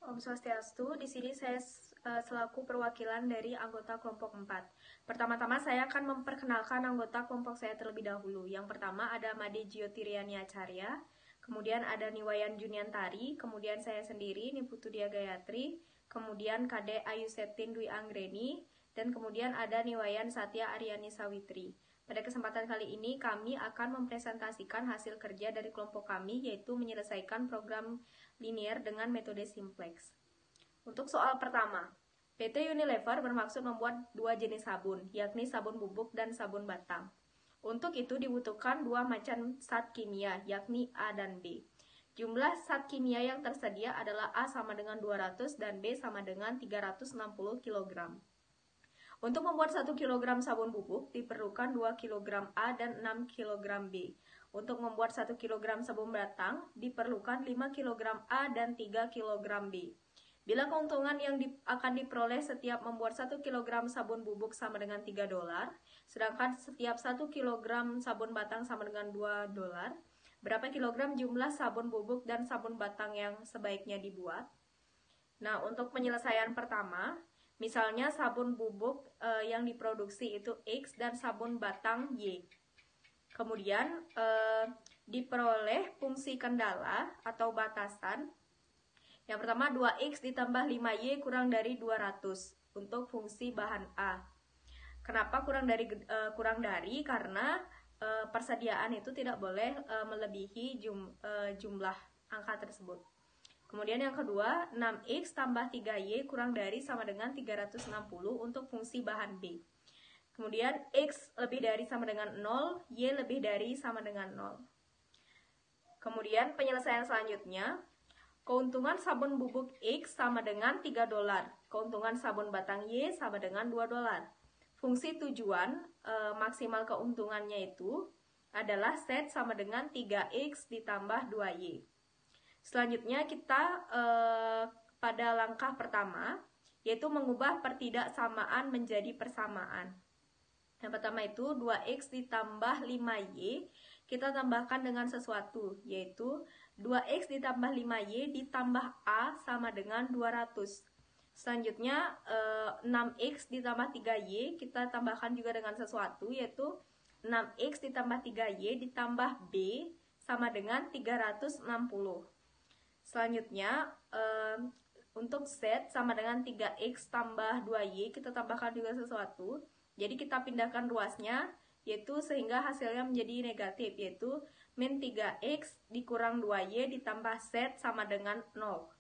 Om Swastiastu, di sini saya selaku perwakilan dari anggota kelompok 4. Pertama-tama saya akan memperkenalkan anggota kelompok saya terlebih dahulu. Yang pertama ada Made Jyotiriani Acarya, kemudian ada Niwayan Juniantari, kemudian saya sendiri Niputu Dia Gayatri, kemudian Kade Ayu Septin Dwi Anggreni, dan kemudian ada Niwayan Satya Aryani Sawitri. Pada kesempatan kali ini kami akan mempresentasikan hasil kerja dari kelompok kami, yaitu menyelesaikan program linier dengan metode simplex. Untuk soal pertama, PT Unilever bermaksud membuat dua jenis sabun, yakni sabun bubuk dan sabun batang. Untuk itu dibutuhkan dua macam zat kimia, yakni A dan B. Jumlah zat kimia yang tersedia adalah A sama dengan 200 dan B sama dengan 360 kg. Untuk membuat 1 kg sabun bubuk diperlukan 2 kg A dan 6 kg B. Untuk membuat 1 kg sabun batang diperlukan 5 kg A dan 3 kg B. Bila keuntungan yang akan diperoleh setiap membuat 1 kg sabun bubuk sama dengan $3, sedangkan setiap 1 kg sabun batang sama dengan $2, berapa kilogram jumlah sabun bubuk dan sabun batang yang sebaiknya dibuat? Nah, untuk penyelesaian pertama, misalnya sabun bubuk yang diproduksi itu X dan sabun batang Y. Kemudian diperoleh fungsi kendala atau batasan. Yang pertama 2X ditambah 5Y kurang dari 200 untuk fungsi bahan A. Kenapa kurang dari? Karena persediaan itu tidak boleh melebihi jumlah angka tersebut. Kemudian yang kedua, 6X tambah 3Y kurang dari sama dengan 360 untuk fungsi bahan B. Kemudian X lebih dari sama dengan 0, Y lebih dari sama dengan 0. Kemudian penyelesaian selanjutnya, keuntungan sabun bubuk X sama dengan $3, keuntungan sabun batang Y sama dengan $2. Fungsi tujuan maksimal keuntungannya itu adalah Z sama dengan 3X ditambah 2Y. Selanjutnya kita pada langkah pertama, yaitu mengubah pertidaksamaan menjadi persamaan. Yang pertama itu 2X ditambah 5Y, kita tambahkan dengan sesuatu, yaitu 2X ditambah 5Y ditambah A sama dengan 200. Selanjutnya 6X ditambah 3Y, kita tambahkan juga dengan sesuatu, yaitu 6X ditambah 3Y ditambah B sama dengan 360. Selanjutnya untuk Z sama dengan 3X tambah 2Y, kita tambahkan juga sesuatu. Jadi kita pindahkan ruasnya, yaitu sehingga hasilnya menjadi negatif, yaitu min 3X dikurang 2Y ditambah Z sama dengan 0.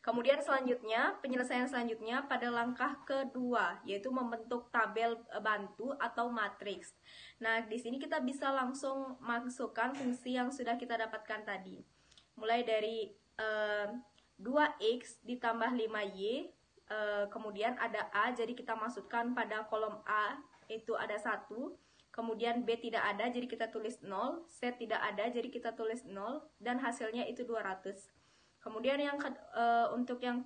Kemudian selanjutnya, penyelesaian selanjutnya pada langkah kedua, yaitu membentuk tabel bantu atau matriks. Nah, di sini kita bisa langsung masukkan fungsi yang sudah kita dapatkan tadi. Mulai dari 2X ditambah 5Y, kemudian ada A, jadi kita masukkan pada kolom A, itu ada 1. Kemudian B tidak ada, jadi kita tulis 0. Z tidak ada, jadi kita tulis 0. Dan hasilnya itu 200. Kemudian yang untuk yang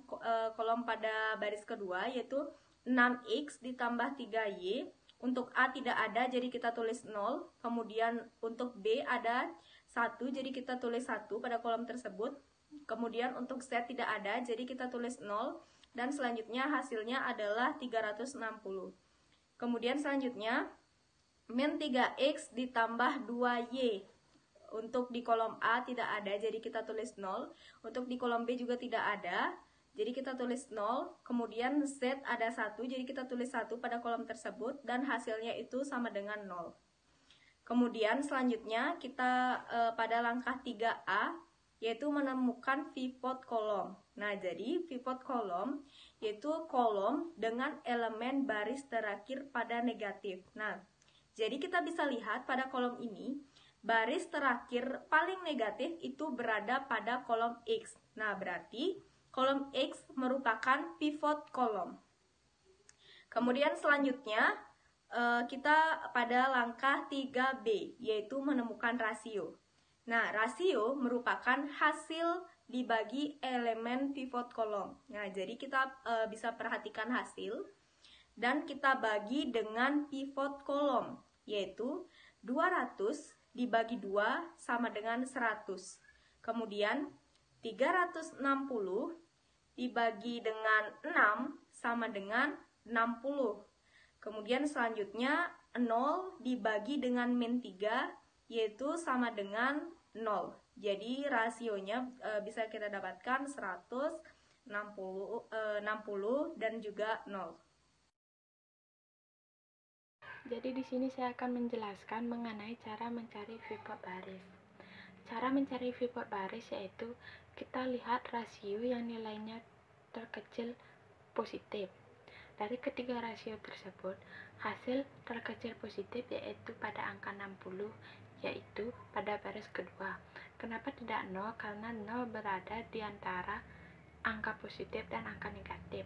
kolom pada baris kedua, yaitu 6X ditambah 3Y. Untuk A tidak ada, jadi kita tulis 0. Kemudian untuk B ada 1, jadi kita tulis 1 pada kolom tersebut. Kemudian untuk Z tidak ada, jadi kita tulis 0. Dan selanjutnya hasilnya adalah 360. Kemudian selanjutnya, min 3X ditambah 2Y. Untuk di kolom A tidak ada, jadi kita tulis 0. Untuk di kolom B juga tidak ada, jadi kita tulis 0. Kemudian Z ada 1, jadi kita tulis 1 pada kolom tersebut. Dan hasilnya itu sama dengan 0. Kemudian selanjutnya kita pada langkah 3A, yaitu menemukan pivot kolom. Nah, jadi pivot kolom yaitu kolom dengan elemen baris terakhir pada negatif. Nah, jadi kita bisa lihat pada kolom ini, baris terakhir paling negatif itu berada pada kolom X. Nah, berarti kolom X merupakan pivot kolom. Kemudian selanjutnya kita pada langkah 3B, yaitu menemukan rasio. Nah, rasio merupakan hasil dibagi elemen pivot kolom. Nah, jadi kita bisa perhatikan hasil dan kita bagi dengan pivot kolom, yaitu 200 dibagi 2 sama dengan 100. Kemudian 360 dibagi dengan 6 sama dengan 60. Kemudian selanjutnya 0 dibagi dengan min 3 yaitu sama dengan 0. Jadi rasionya bisa kita dapatkan 100, 60 dan juga 0. Jadi di sini saya akan menjelaskan mengenai cara mencari V-port baris. Cara mencari V-port baris yaitu kita lihat rasio yang nilainya terkecil positif. Dari ketiga rasio tersebut, hasil terkecil positif yaitu pada angka 60, yaitu pada baris kedua. Kenapa tidak 0? Karena 0 berada di antara angka positif dan angka negatif.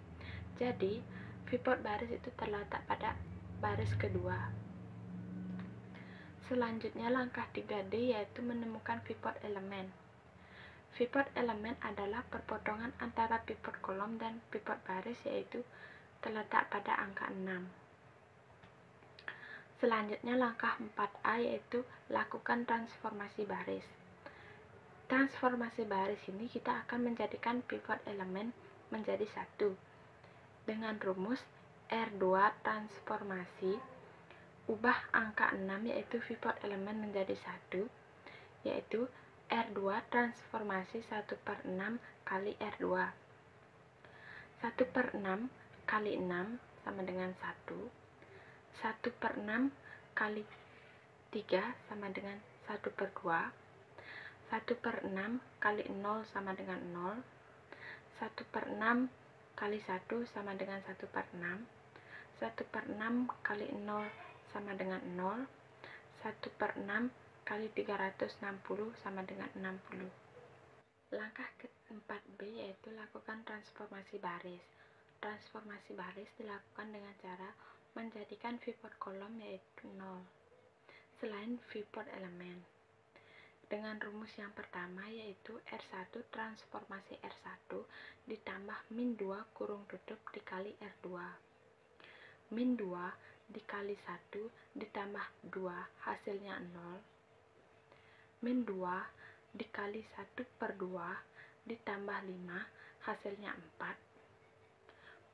Jadi, V-port baris itu terletak pada baris kedua. Selanjutnya langkah 3D yaitu menemukan V-port elemen. V-port elemen adalah perpotongan antara V-port kolom dan V-port baris yaitu terletak pada angka 6. Selanjutnya langkah 4A yaitu lakukan transformasi baris. Transformasi baris ini kita akan menjadikan V-port elemen menjadi 1 dengan rumus R2 transformasi ubah angka 6 yaitu V-port elemen menjadi 1 yaitu R2 transformasi 1/6 kali R2. 1/6 kali 6 sama dengan 1. 1/6 kali 3 sama dengan 1/2. 1/6 kali 0 sama dengan 0. 1/6 kali 1 sama dengan 1/6. 1/6 kali 0 sama dengan 0. 1/6 kali 360 sama dengan 60. Langkah ke-4B yaitu lakukan transformasi baris. Transformasi baris dilakukan dengan cara menjadikan V-port kolom yaitu 0 selain V-port elemen dengan rumus yang pertama yaitu R1 transformasi R1 ditambah min 2 kurung tutup dikali R2. Min 2 dikali 1 ditambah 2 hasilnya 0. Min 2 dikali 1/2 ditambah 5 hasilnya 4.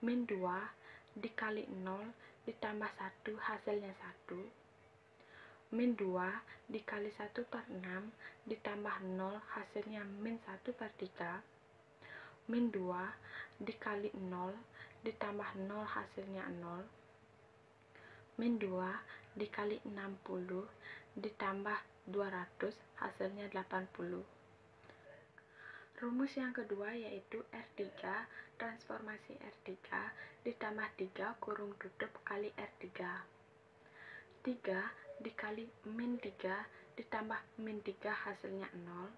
Min 2 dikali 0 ditambah 1 hasilnya 1. Min 2 dikali 1/6 ditambah 0 hasilnya min 1/3. Min 2 dikali 0 ditambah 0 hasilnya 0. Min 2 dikali 60 ditambah 200 hasilnya 80. Rumus yang kedua yaitu R3 transformasi R3 ditambah 3 kurung tutup kali R3. 3 dikali min 3 ditambah min 3 hasilnya 0.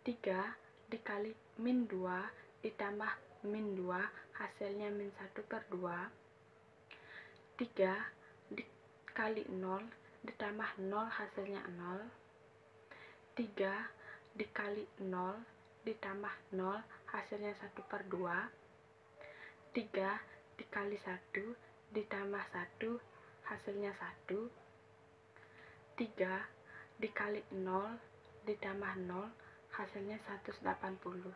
3 dikali min 2 ditambah min 2 hasilnya min 1/2. 3 dikali 0 ditambah 0 hasilnya 0. 3 dikali 0 ditambah 0 hasilnya 1/2. 3 dikali 1 ditambah 1 hasilnya 1. 3 dikali 0 ditambah 0 hasilnya 180.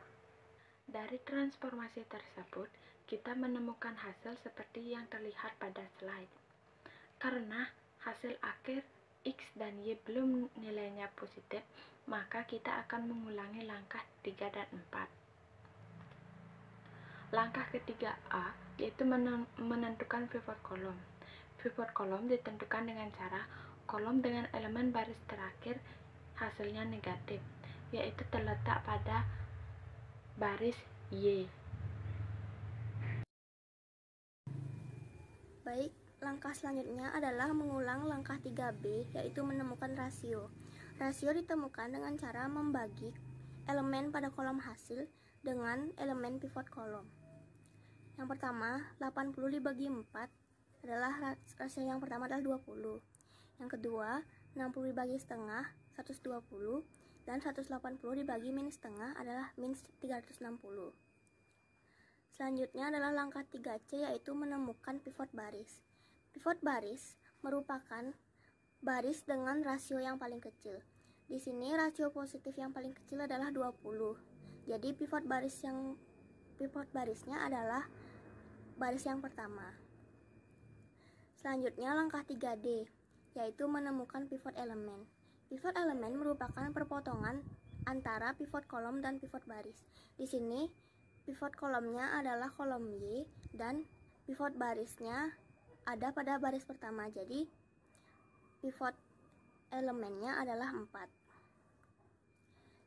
Dari transformasi tersebut kita menemukan hasil seperti yang terlihat pada slide. Karena hasil akhir X dan Y belum nilainya positif, maka kita akan mengulangi langkah 3 dan 4. Langkah ketiga A yaitu menentukan V-port kolom. V-port kolom ditentukan dengan cara kolom dengan elemen baris terakhir hasilnya negatif, yaitu terletak pada baris Y. Baik, langkah selanjutnya adalah mengulang langkah 3B, yaitu menemukan rasio. Rasio ditemukan dengan cara membagi elemen pada kolom hasil dengan elemen pivot kolom. Yang pertama, 80 dibagi 4 adalah rasio yang pertama adalah 20. Yang kedua, 60 dibagi setengah 120 dan 180 dibagi min setengah adalah min 360. Selanjutnya adalah langkah 3C yaitu menemukan pivot baris. Pivot baris merupakan baris dengan rasio yang paling kecil. Di sini rasio positif yang paling kecil adalah 20. Jadi pivot barisnya adalah baris yang pertama. Selanjutnya langkah 3D, yaitu menemukan pivot elemen. Pivot elemen merupakan perpotongan antara pivot kolom dan pivot baris. Di sini pivot kolomnya adalah kolom Y dan pivot barisnya ada pada baris pertama. Jadi pivot elemennya adalah 4.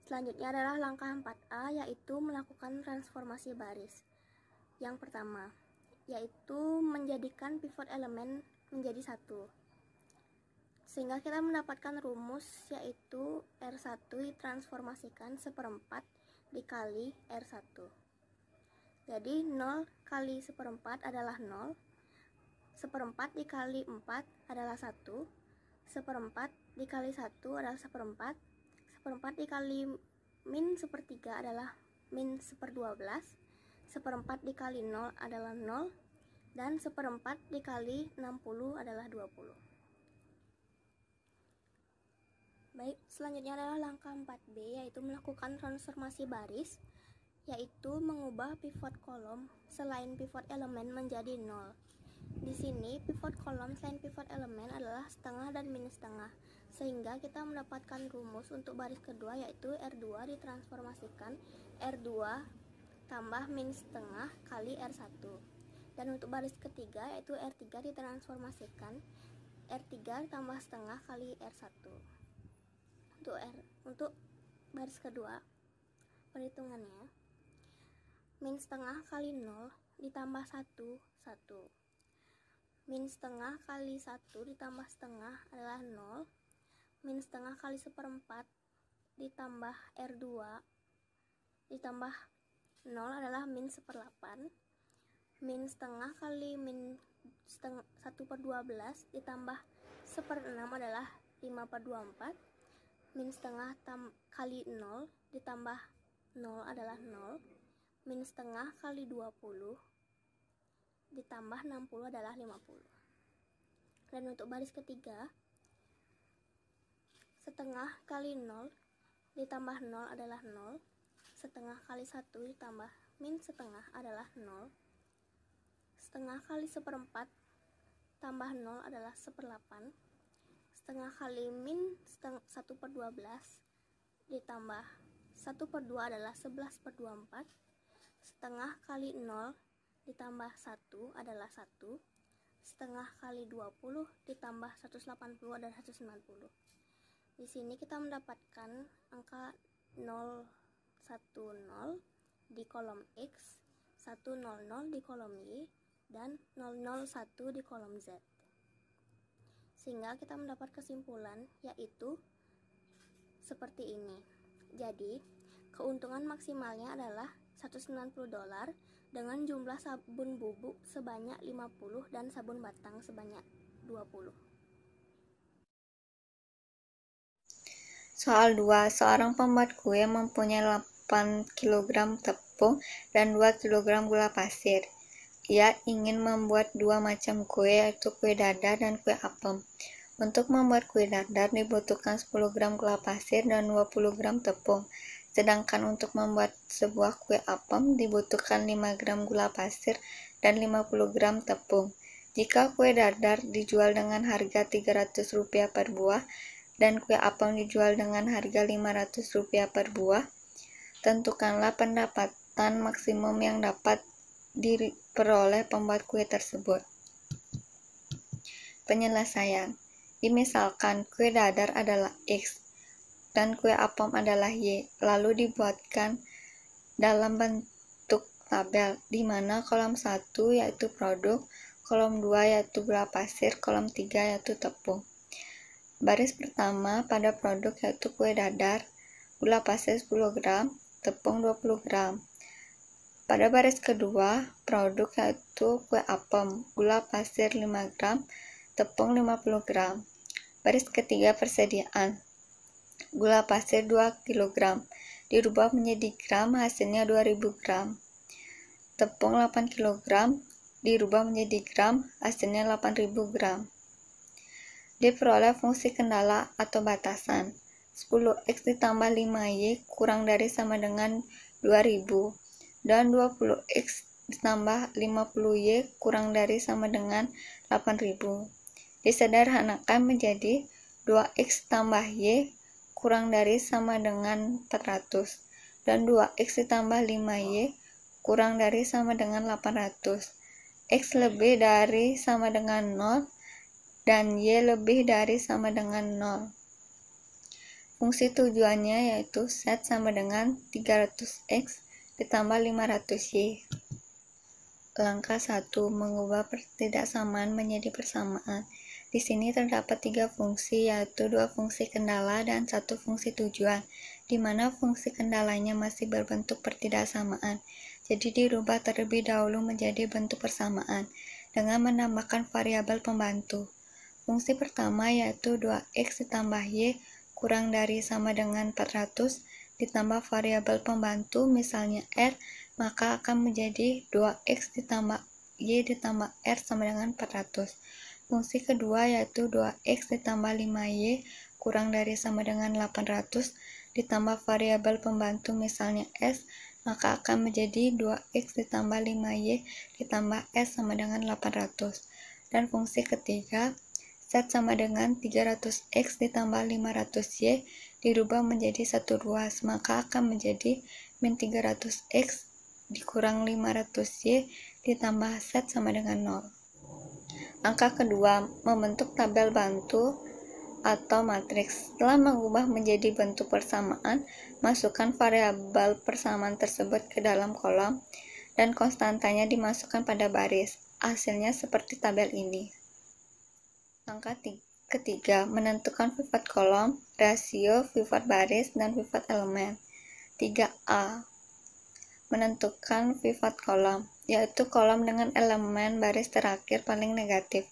Selanjutnya adalah langkah 4A, yaitu melakukan transformasi baris. Yang pertama, yaitu menjadikan pivot elemen menjadi 1. Sehingga kita mendapatkan rumus, yaitu R1 ditransformasikan 1/4 dikali R1. Jadi 0 kali 1/4 adalah 0, 1/4 dikali 4 adalah 1, 1/4 dikali 1 adalah 1/4, 1/4 dikali min 1/3 adalah min 1/12, 1/4 dikali 0 adalah 0, dan 1/4 dikali 60 adalah 20. Baik, selanjutnya adalah langkah 4B, yaitu melakukan transformasi baris, yaitu mengubah pivot kolom selain pivot elemen menjadi 0. Di sini pivot kolom selain pivot elemen adalah setengah dan minus setengah, sehingga kita mendapatkan rumus untuk baris kedua, yaitu R2 ditransformasikan R2 tambah minus setengah kali R1. Dan untuk baris ketiga, yaitu R3 ditransformasikan R3 tambah setengah kali R1. Untuk baris kedua, perhitungannya min setengah kali 0 ditambah 1, 1. Min setengah kali 1 ditambah setengah adalah 0. Min setengah kali 1/4 ditambah R2 ditambah 0 adalah min 1/8. Min setengah kali min 1/12 ditambah 1/6 adalah 5/24. Min setengah kali 0 ditambah 0 adalah 0. Min setengah kali 20 ditambah 60 adalah 50. Dan untuk baris ketiga, setengah kali 0 ditambah 0 adalah 0. Setengah kali 1 ditambah min setengah adalah 0. Setengah kali 1/4 tambah 0 adalah 1/8. Setengah kali min 1/12 ditambah 1/2 adalah 11/24. Setengah kali 0 ditambah 1 adalah 1. Setengah kali 20 ditambah 180 adalah 190. Di sini kita mendapatkan angka 010 di kolom X, 100 di kolom Y, dan 001 di kolom Z. Sehingga kita mendapat kesimpulan, yaitu seperti ini. Jadi, keuntungan maksimalnya adalah $190 dengan jumlah sabun bubuk sebanyak 50 dan sabun batang sebanyak 20. Soal 2. Seorang pembuat kue mempunyai 8 kg tepung dan 2 kg gula pasir. Ia ingin membuat 2 macam kue, yaitu kue dadar dan kue apem. Untuk membuat kue dadar dibutuhkan 10 gram gula pasir dan 20 gram tepung. Sedangkan untuk membuat sebuah kue apem dibutuhkan 5 gram gula pasir dan 50 gram tepung. Jika kue dadar dijual dengan harga Rp300 per buah dan kue apem dijual dengan harga Rp500 per buah, tentukanlah pendapatan maksimum yang dapat diperoleh pembuat kue tersebut. Penyelesaian. Misalkan kue dadar adalah X dan kue apem adalah Y, lalu dibuatkan dalam bentuk tabel, di mana kolom 1 yaitu produk, kolom 2 yaitu gula pasir, kolom 3 yaitu tepung. Baris pertama pada produk yaitu kue dadar, gula pasir 10 gram, tepung 20 gram. Pada baris kedua, produk yaitu kue apem, gula pasir 5 gram, tepung 50 gram. Baris ketiga persediaan, gula pasir 2 kg, dirubah menjadi gram, hasilnya 2000 gram. Tepung 8 kg, dirubah menjadi gram, hasilnya 8000 gram. Diperoleh fungsi kendala atau batasan. 10x ditambah 5y kurang dari sama dengan 2000, dan 20x ditambah 50y kurang dari sama dengan 8000. Disederhanakan menjadi 2x tambah y kurang dari sama dengan 400, dan 2x ditambah 5y kurang dari sama dengan 800. X lebih dari sama dengan 0, dan y lebih dari sama dengan 0. Fungsi tujuannya yaitu Z sama dengan 300x ditambah 500y. Langkah 1. Mengubah ketidaksamaan menjadi persamaan. Di sini terdapat 3 fungsi, yaitu 2 fungsi kendala dan 1 fungsi tujuan, di mana fungsi kendalanya masih berbentuk pertidaksamaan. Jadi dirubah terlebih dahulu menjadi bentuk persamaan, dengan menambahkan variabel pembantu. Fungsi pertama yaitu 2x ditambah y kurang dari sama dengan 400 ditambah variabel pembantu misalnya r, maka akan menjadi 2x ditambah y ditambah r sama dengan 400. Fungsi kedua yaitu 2x ditambah 5y kurang dari sama dengan 800 ditambah variabel pembantu misalnya s, maka akan menjadi 2x ditambah 5y ditambah s sama dengan 800. Dan fungsi ketiga, Z sama dengan 300x ditambah 500y dirubah menjadi 1 ruas, maka akan menjadi min 300x dikurang 500y ditambah Z sama dengan 0. Langkah kedua, membentuk tabel bantu atau matriks. Setelah mengubah menjadi bentuk persamaan, masukkan variabel persamaan tersebut ke dalam kolom, dan konstantanya dimasukkan pada baris. Hasilnya seperti tabel ini. Langkah ketiga, menentukan pivot kolom, rasio, pivot baris, dan pivot elemen. 3A. Menentukan pivot kolom, yaitu kolom dengan elemen baris terakhir paling negatif.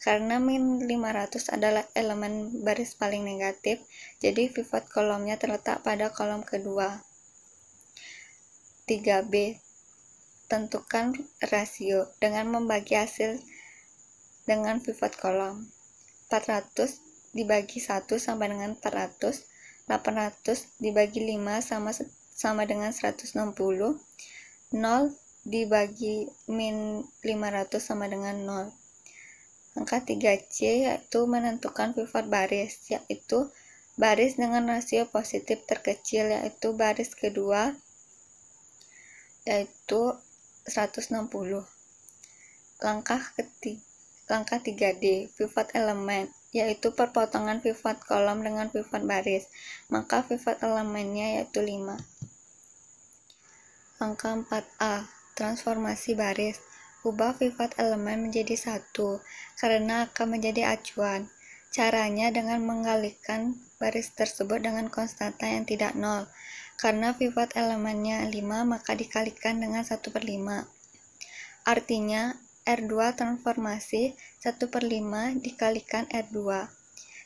Karena min 500 adalah elemen baris paling negatif, jadi pivot kolomnya terletak pada kolom kedua. 3B. Tentukan rasio dengan membagi hasil dengan pivot kolom. 400 dibagi 1 sama dengan 400, 800 dibagi 5 sama dengan 160, 0 dibagi min 500 sama dengan 0. Angka 3C yaitu menentukan pivot baris, yaitu baris dengan rasio positif terkecil, yaitu baris kedua, yaitu 160. Langkah 3D, pivot elemen, yaitu perpotongan pivot kolom dengan pivot baris, maka pivot elemennya yaitu 5. Langkah 4A, transformasi baris, ubah pivot elemen menjadi 1, karena akan menjadi acuan. Caranya dengan menggalikan baris tersebut dengan konstanta yang tidak 0, karena pivot elemennya 5, maka dikalikan dengan 1/5. Artinya, R2 transformasi 1/5 dikalikan R2.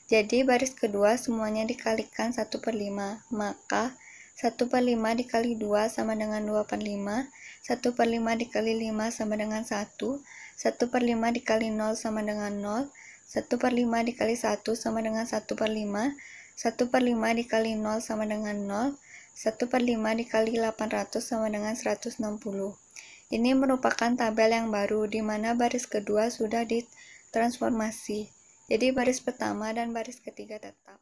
Jadi baris kedua semuanya dikalikan 1/5, maka 1/5 dikali 2 sama dengan 2/5, 1/5 dikali 5 sama dengan 1, 1/5 dikali 0 sama dengan 0, 1/5 dikali 1 sama dengan 1/5, 1/5 dikali 0 sama dengan 0, 1/5 dikali 800 sama dengan 160. Ini merupakan tabel yang baru, di mana baris kedua sudah ditransformasi. Jadi baris pertama dan baris ketiga tetap.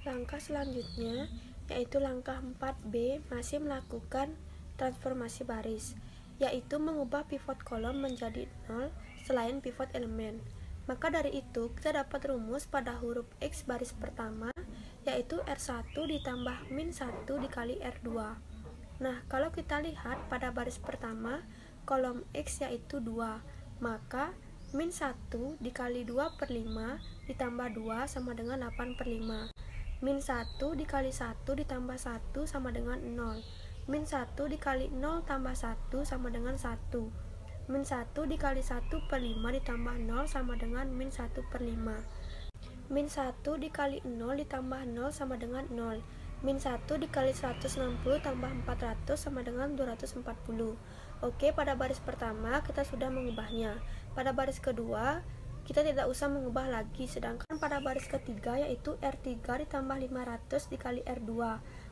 Langkah selanjutnya, yaitu langkah 4B, masih melakukan transformasi baris, yaitu mengubah pivot kolom menjadi 0 selain pivot elemen. Maka dari itu, kita dapat rumus pada huruf X baris pertama, yaitu R1 ditambah min 1 dikali R2. Nah, kalau kita lihat pada baris pertama, kolom X yaitu 2, maka min 1 dikali 2/5 ditambah 2 sama dengan 8/5. Min 1 dikali 1 ditambah 1 sama dengan 0. Min 1 dikali 0 tambah 1 sama dengan 1. Min 1 dikali 1/5 ditambah 0 sama dengan min 1/5. Min 1 dikali 0 ditambah 0 sama dengan 0. Min 1 dikali 160 tambah 400 sama dengan 240. Oke, pada baris pertama kita sudah mengubahnya. Pada baris kedua, kita tidak usah mengubah lagi. Sedangkan pada baris ketiga yaitu R3 ditambah 500 dikali R2,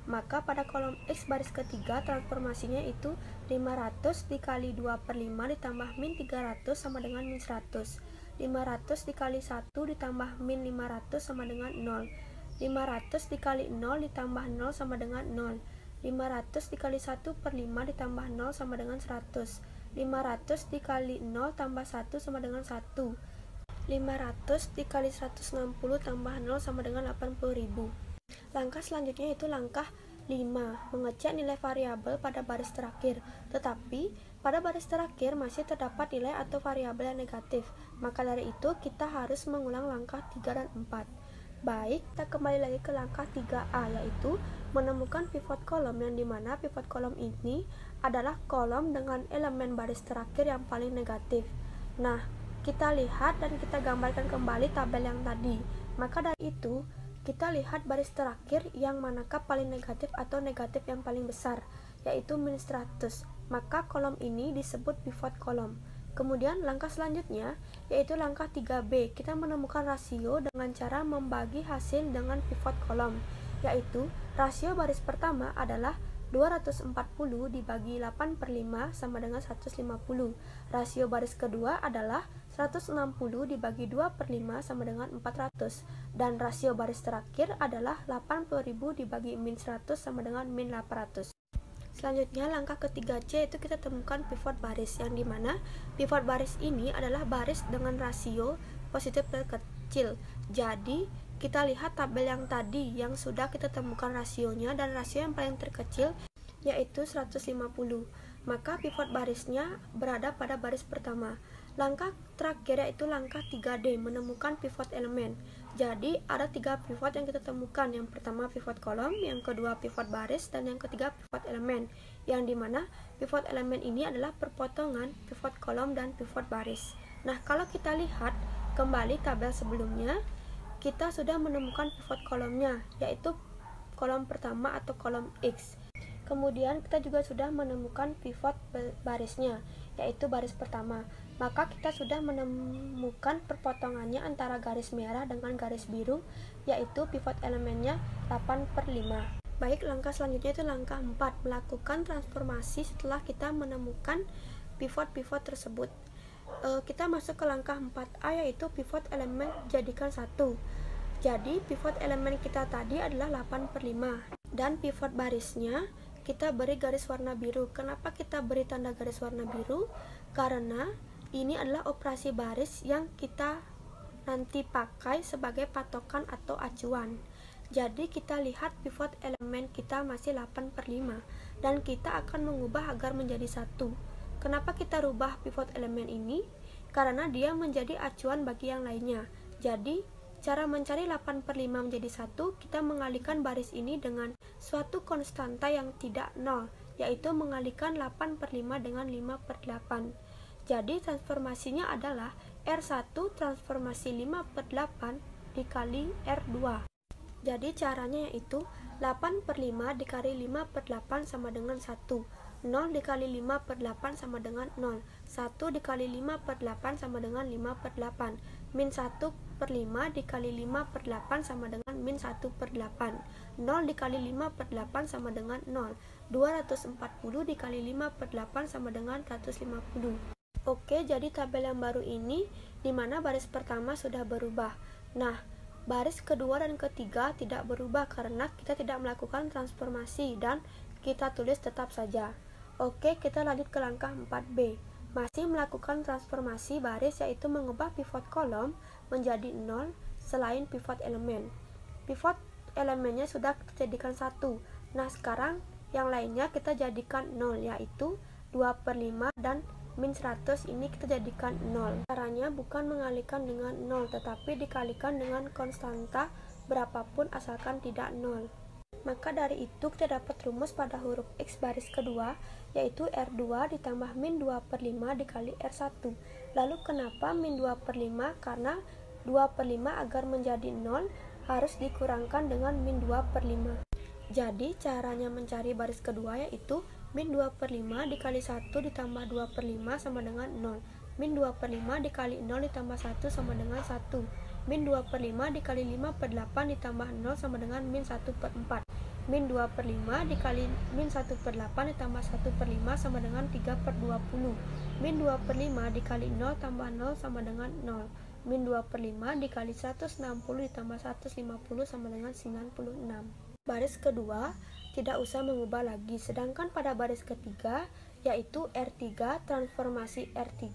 maka pada kolom X baris ketiga transformasinya itu 500 dikali 2/5 ditambah min 300 sama dengan min 100. 500 dikali 1 ditambah min 500 sama dengan 0. 500 dikali 0 ditambah 0 sama dengan 0. 500 dikali 1/5 ditambah 0 sama dengan 100. 500 dikali 0 tambah 1 sama dengan 1. 500 dikali 160 tambah 0 sama dengan 80.000. Langkah selanjutnya itu langkah 5, mengecek nilai variabel pada baris terakhir. Tetapi pada baris terakhir masih terdapat nilai atau variabel yang negatif. Maka dari itu kita harus mengulang langkah 3 dan 4. Baik, kita kembali lagi ke langkah 3A, yaitu menemukan pivot kolom, yang dimana pivot kolom ini adalah kolom dengan elemen baris terakhir yang paling negatif. Nah, kita lihat dan kita gambarkan kembali tabel yang tadi. Maka dari itu, kita lihat baris terakhir yang manakah paling negatif atau negatif yang paling besar, yaitu min 100. Maka kolom ini disebut pivot kolom. Kemudian langkah selanjutnya yaitu langkah 3B. Kita menemukan rasio dengan cara membagi hasil dengan pivot kolom, yaitu rasio baris pertama adalah 240 dibagi 8/5 sama dengan 150. Rasio baris kedua adalah 160 dibagi 2/5 sama dengan 400. Dan rasio baris terakhir adalah 80.000 dibagi min 100 sama dengan min 800. Selanjutnya langkah ketiga C itu kita temukan pivot baris, yang dimana pivot baris ini adalah baris dengan rasio positif terkecil. Jadi kita lihat tabel yang tadi yang sudah kita temukan rasionya, dan rasio yang paling terkecil yaitu 150. Maka pivot barisnya berada pada baris pertama. Langkah terakhir yaitu langkah 3D, menemukan pivot elemen. Jadi ada 3 pivot yang kita temukan. Yang pertama pivot kolom, yang kedua pivot baris, dan yang ketiga pivot elemen. Yang dimana pivot elemen ini adalah perpotongan pivot kolom dan pivot baris. Nah, kalau kita lihat kembali tabel sebelumnya, kita sudah menemukan pivot kolomnya, yaitu kolom pertama atau kolom X. Kemudian kita juga sudah menemukan pivot barisnya, yaitu baris pertama. Maka kita sudah menemukan perpotongannya antara garis merah dengan garis biru, yaitu pivot elemennya 8/5. Baik, langkah selanjutnya itu langkah 4, melakukan transformasi setelah kita menemukan pivot-pivot tersebut. Kita masuk ke langkah 4A, yaitu pivot elemen jadikan 1. Jadi pivot elemen kita tadi adalah 8/5, dan pivot barisnya kita beri garis warna biru. Kenapa kita beri tanda garis warna biru? Karena ini adalah operasi baris yang kita nanti pakai sebagai patokan atau acuan. Jadi kita lihat pivot elemen kita masih 8/5, dan kita akan mengubah agar menjadi 1. Kenapa kita rubah pivot elemen ini? Karena dia menjadi acuan bagi yang lainnya. Jadi cara mencari 8/5 menjadi 1, kita mengalihkan baris ini dengan suatu konstanta yang tidak 0, yaitu mengalihkan 8/5 dengan 5/8. Jadi transformasinya adalah R1 transformasi 5/8 dikali R2. Jadi caranya yaitu 8/5 dikali 5/8 sama dengan 1. 0 dikali 5/8 sama dengan 0. 1 dikali 5/8 sama dengan 5/8. Min 1/5 dikali 5/8 sama dengan min 1/8. 0 dikali 5/8 sama dengan 0. 240 dikali 5/8 sama dengan 150. Oke, jadi tabel yang baru ini dimana baris pertama sudah berubah. Nah, baris kedua dan ketiga tidak berubah karena kita tidak melakukan transformasi, dan kita tulis tetap saja. Oke, kita lanjut ke langkah 4B. Masih melakukan transformasi baris, yaitu mengubah pivot kolom menjadi 0 selain pivot elemen. Pivot elemennya sudah kita jadikan 1. Nah, sekarang yang lainnya kita jadikan 0, yaitu 2/5 dan min 100 ini kita jadikan 0. Caranya bukan mengalihkan dengan 0, tetapi dikalikan dengan konstanta berapapun asalkan tidak 0. Maka dari itu kita dapat rumus pada huruf X baris kedua, yaitu R2 ditambah min 2/5 dikali R1. Lalu kenapa min 2/5? Karena 2/5 agar menjadi 0 harus dikurangkan dengan min 2/5. Jadi caranya mencari baris kedua yaitu min 2/5 dikali 1 ditambah 2/5 sama dengan 0. Min 2 per 5 dikali 0 ditambah 1 sama dengan 1. Min 2 per 5 dikali 5 per 8 ditambah 0 sama dengan min 1 per 4. Min 2 per 5 dikali min 1 per 8 ditambah 1 per 5 sama dengan 3 per 20. Min 2 per 5 dikali 0 tambah 0 sama dengan 0. Min 2 per 5 dikali 160 ditambah 150 sama dengan 96. Baris kedua tidak usah mengubah lagi, sedangkan pada baris ketiga yaitu R3 transformasi R3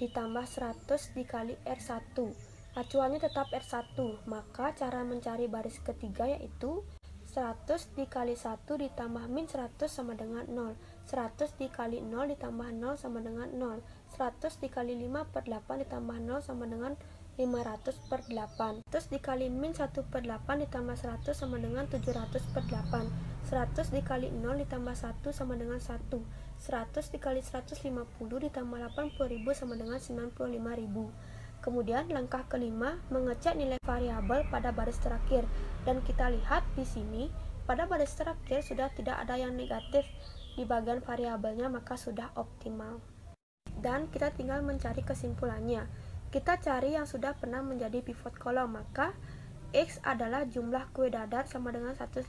ditambah 100 dikali R1. Acuannya tetap R1, maka cara mencari baris ketiga yaitu 100 dikali 1 ditambah min 100 sama dengan 0. 100 dikali 0 ditambah 0 sama dengan 0. 100 dikali 5 per 8 ditambah 0 sama dengan 500 per 8. 100 dikali min 1 per 8 ditambah 100 sama dengan 700 per 8. 100 dikali 0 ditambah 1 sama dengan 1. 100 dikali 150 ditambah 80.000 sama dengan 95.000. Kemudian langkah kelima, mengecek nilai variabel pada baris terakhir. Dan kita lihat di sini, pada baris terakhir sudah tidak ada yang negatif di bagian variabelnya, maka sudah optimal. Dan kita tinggal mencari kesimpulannya. Kita cari yang sudah pernah menjadi pivot kolom, maka X adalah jumlah kue dadar sama dengan 150.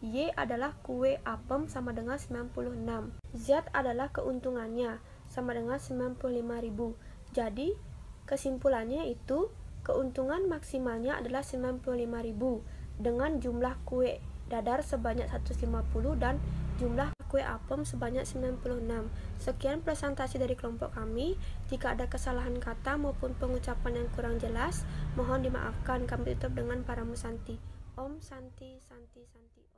Y adalah kue apem sama dengan 96. Z adalah keuntungannya sama dengan 95.000. Jadi, kesimpulannya itu keuntungan maksimalnya adalah 95.000 dengan jumlah kue dadar sebanyak 150 dan jumlah kue apem sebanyak 96. Sekian presentasi dari kelompok kami. Jika ada kesalahan kata maupun pengucapan yang kurang jelas, mohon dimaafkan. Kami tutup dengan para musanti. Om Santi Santi Santi.